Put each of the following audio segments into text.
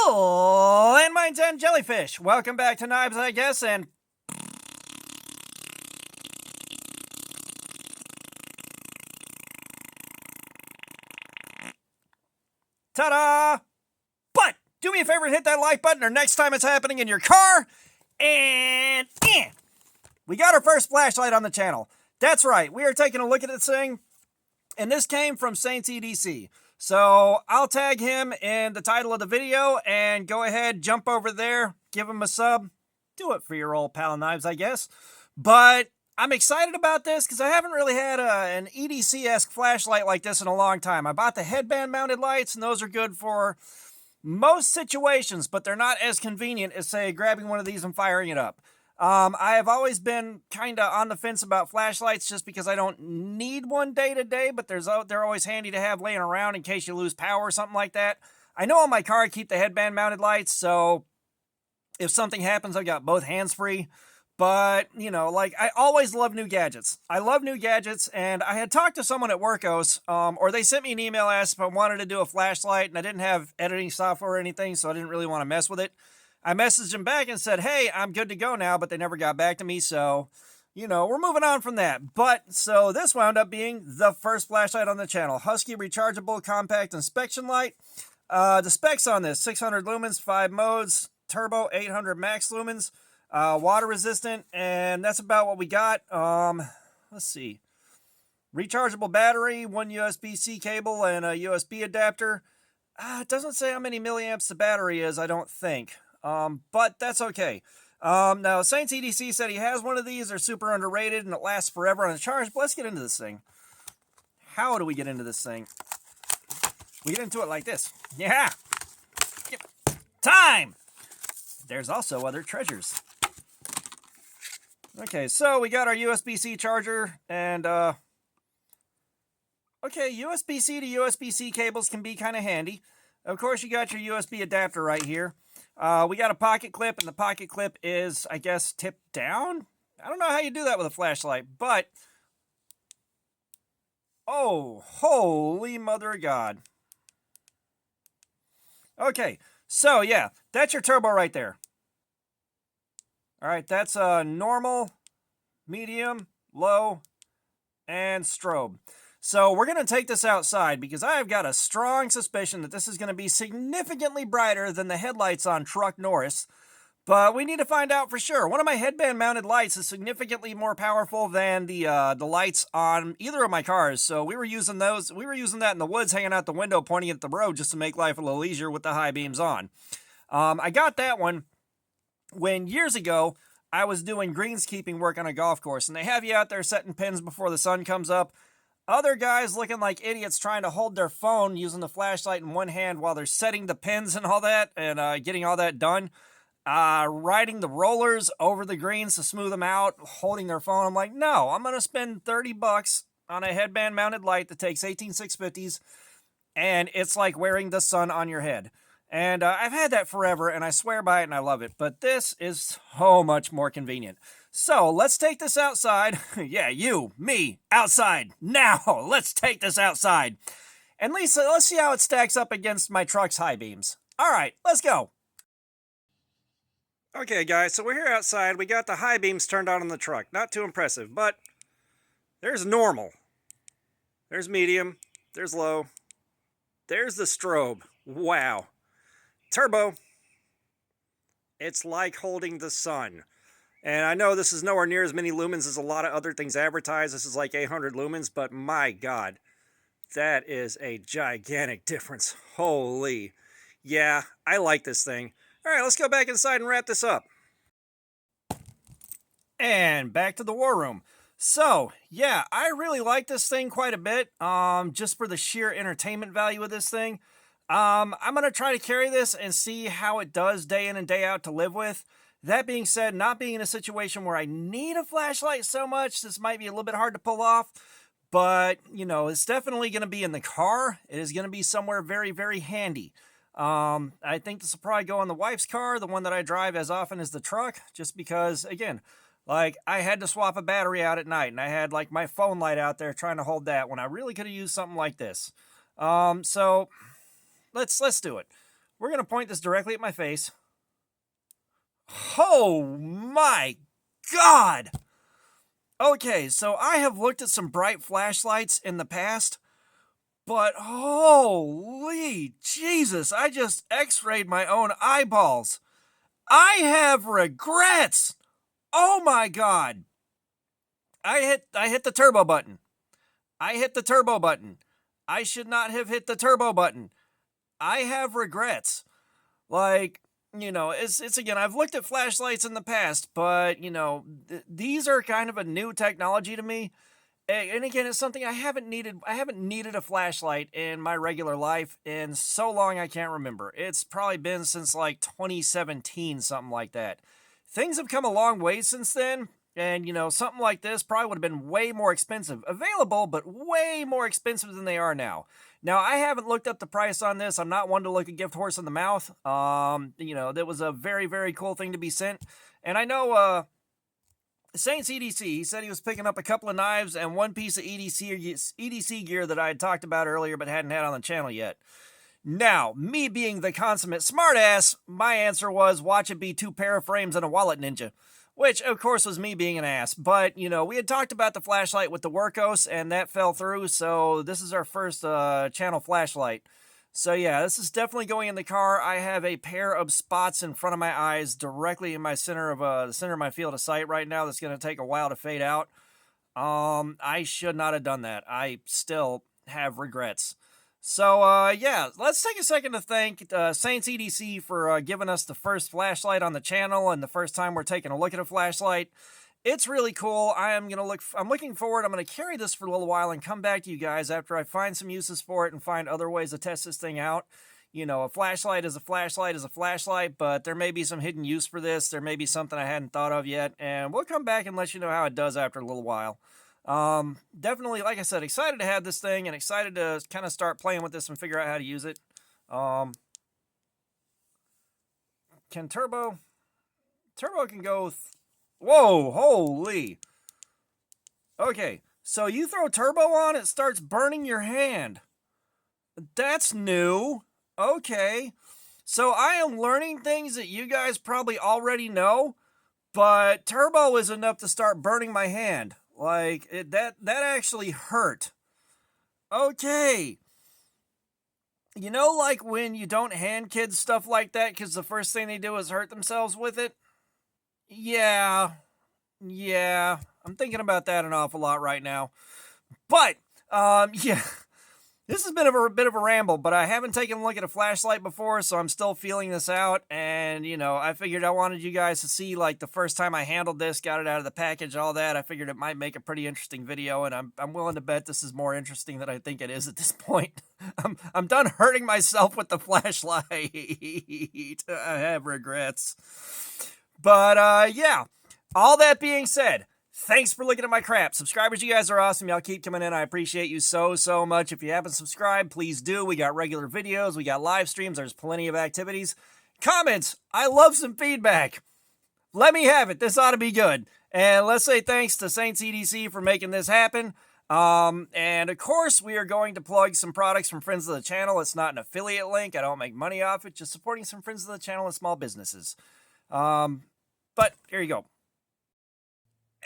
Landmines and jellyfish. Welcome back to Knives, I guess, and ta-da! But do me a favor and hit that like button, or next time it's happening in your car, and we got our first flashlight on the channel. That's right, we are taking a look at this thing, and this came from Saints EDC. So I'll tag him in the title of the video, and go ahead, jump over there, give him a sub. Do it for your old pal Knives, I guess. But I'm excited about this because I haven't really had an EDC-esque flashlight like this in a long time. I bought the headband-mounted lights, and those are good for most situations, but they're not as convenient as, say, grabbing one of these and firing it up. I have always been kind of on the fence about flashlights just because I don't need one day to day, but they're always handy to have laying around in case you lose power or something like that. I know on my car I keep the headband mounted lights, so if something happens, I've got both hands free. But, you know, like, I always love new gadgets. I love new gadgets, and I had talked to someone at Workos, or they sent me an email, asked if I wanted to do a flashlight, and I didn't have editing software or anything, so I didn't really want to mess with it. I messaged them back and said, hey, I'm good to go now, but they never got back to me, so, you know, we're moving on from that. But, so this wound up being the first flashlight on the channel. Husky Rechargeable Compact Inspection Light. The specs on this, 600 lumens, 5 modes, turbo, 800 max lumens, water resistant, and that's about what we got. Let's see. Rechargeable battery, 1 USB-C cable, and a USB adapter. It doesn't say how many milliamps the battery is, I don't think. But that's okay. Now, Saints EDC said he has one of these. They're super underrated, and it lasts forever on a charge. But let's get into this thing. How do we get into this thing? We get into it like this. Yeah! Time! There's also other treasures. Okay, so we got our USB-C charger, and, okay, USB-C to USB-C cables can be kind of handy. Of course, you got your USB adapter right here. We got a pocket clip, and the pocket clip is, I guess, tipped down? I don't know how you do that with a flashlight, but... oh, holy mother of God. Okay, so, yeah, that's your turbo right there. Alright, that's normal, medium, low, and strobe. So we're going to take this outside because I have got a strong suspicion that this is going to be significantly brighter than the headlights on Truck Norris. But we need to find out for sure. One of my headband mounted lights is significantly more powerful than the lights on either of my cars. So we were using those. We were using that in the woods, hanging out the window, pointing at the road just to make life a little easier with the high beams on. I got that one when years ago I was doing greenskeeping work on a golf course, and they have you out there setting pins before the sun comes up. Other guys looking like idiots trying to hold their phone using the flashlight in one hand while they're setting the pins and all that, and getting all that done. Riding the rollers over the greens to smooth them out, holding their phone. I'm like, no, I'm going to spend $30 on a headband mounted light that takes 18650s, and it's like wearing the sun on your head. And I've had that forever, and I swear by it, and I love it. But this is so much more convenient. So, let's take this outside. Yeah, you, me, outside. Now, let's take this outside. And Lisa, let's see how it stacks up against my truck's high beams. Alright, let's go. Okay, guys, so we're here outside. We got the high beams turned on the truck. Not too impressive, but there's normal. There's medium. There's low. There's the strobe. Wow. Turbo. It's like holding the sun. And I know this is nowhere near as many lumens as a lot of other things advertised. This is like 800 lumens, but my God, that is a gigantic difference. Holy. Yeah, I like this thing. All right, let's go back inside and wrap this up. And back to the war room. So, yeah, I really like this thing quite a bit, just for the sheer entertainment value of this thing. I'm going to try to carry this and see how it does day in and day out to live with. That being said, not being in a situation where I need a flashlight so much, this might be a little bit hard to pull off. But, you know, it's definitely going to be in the car. It is going to be somewhere very, very handy. I think this will probably go in the wife's car, the one that I drive as often as the truck, just because, again, like, I had to swap a battery out at night, and I had, like, my phone light out there trying to hold that when I really could have used something like this. So, let's do it. We're going to point this directly at my face. Oh my God! Okay, so I have looked at some bright flashlights in the past, but holy Jesus, I just x-rayed my own eyeballs. I have regrets! Oh my God! I hit the turbo button. I hit the turbo button. I should not have hit the turbo button. I have regrets. Like, you know, it's again, I've looked at flashlights in the past, but, you know, these are kind of a new technology to me. And again, it's something I haven't needed. I haven't needed a flashlight in my regular life in so long I can't remember. It's probably been since like 2017, something like that. Things have come a long way since then. And, you know, something like this probably would have been way more expensive. Available, but way more expensive than they are now. Now, I haven't looked up the price on this. I'm not one to look a gift horse in the mouth. You know, that was a very, very cool thing to be sent. And I know, Saints EDC, he said he was picking up a couple of knives and one piece of EDC gear that I had talked about earlier but hadn't had on the channel yet. Now, me being the consummate smartass, my answer was watch it be 2 pair of frames and a wallet ninja. Which, of course, was me being an ass. But, you know, we had talked about the flashlight with the Workos, and that fell through, so this is our first channel flashlight. So, yeah, this is definitely going in the car. I have a pair of spots in front of my eyes directly in my center of the center of my field of sight right now that's going to take a while to fade out. I should not have done that. I still have regrets. So, yeah, let's take a second to thank Saints EDC for giving us the first flashlight on the channel and the first time we're taking a look at a flashlight. It's really cool. I'm looking forward. I'm going to carry this for a little while and come back to you guys after I find some uses for it and find other ways to test this thing out. You know, a flashlight is a flashlight is a flashlight, but there may be some hidden use for this. There may be something I hadn't thought of yet, and we'll come back and let you know how it does after a little while. Definitely, like I said, excited to have this thing and excited to kind of start playing with this and figure out how to use it. Can turbo can go, whoa, holy. Okay, so you throw turbo on, it starts burning your hand. That's new. Okay, so I am learning things that you guys probably already know, but turbo is enough to start burning my hand. Like, that actually hurt. Okay. You know, like when you don't hand kids stuff like that because the first thing they do is hurt themselves with it? Yeah. I'm thinking about that an awful lot right now. But, yeah. This has been a bit of a ramble, but I haven't taken a look at a flashlight before, so I'm still feeling this out. And, you know, I figured I wanted you guys to see, like, the first time I handled this, got it out of the package, all that. I figured it might make a pretty interesting video, and I'm willing to bet this is more interesting than I think it is at this point. I'm done hurting myself with the flashlight. I have regrets. But, yeah. All that being said, thanks for looking at my crap. Subscribers, you guys are awesome. Y'all keep coming in. I appreciate you so much. If you haven't subscribed, please do. We got regular videos. We got live streams. There's plenty of activities. Comments. I love some feedback. Let me have it. This ought to be good. And let's say thanks to Saints EDC for making this happen. And of course, we are going to plug some products from friends of the channel. It's not an affiliate link. I don't make money off it. Just supporting some friends of the channel and small businesses. But here you go.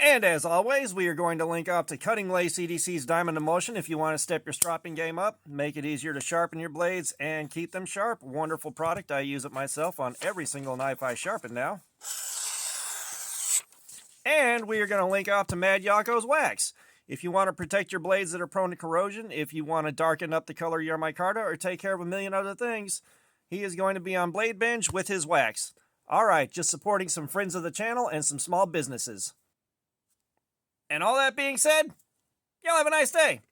And as always, we are going to link up to Cutting Lacey EDC's Diamond Emulsion if you want to step your stropping game up, make it easier to sharpen your blades, and keep them sharp. Wonderful product. I use it myself on every single knife I sharpen now. And we are going to link up to Mad Yocco's Wax. If you want to protect your blades that are prone to corrosion, if you want to darken up the color of your micarta, or take care of a million other things, he is going to be on Blade Binge with his wax. Alright, just supporting some friends of the channel and some small businesses. And all that being said, y'all have a nice day.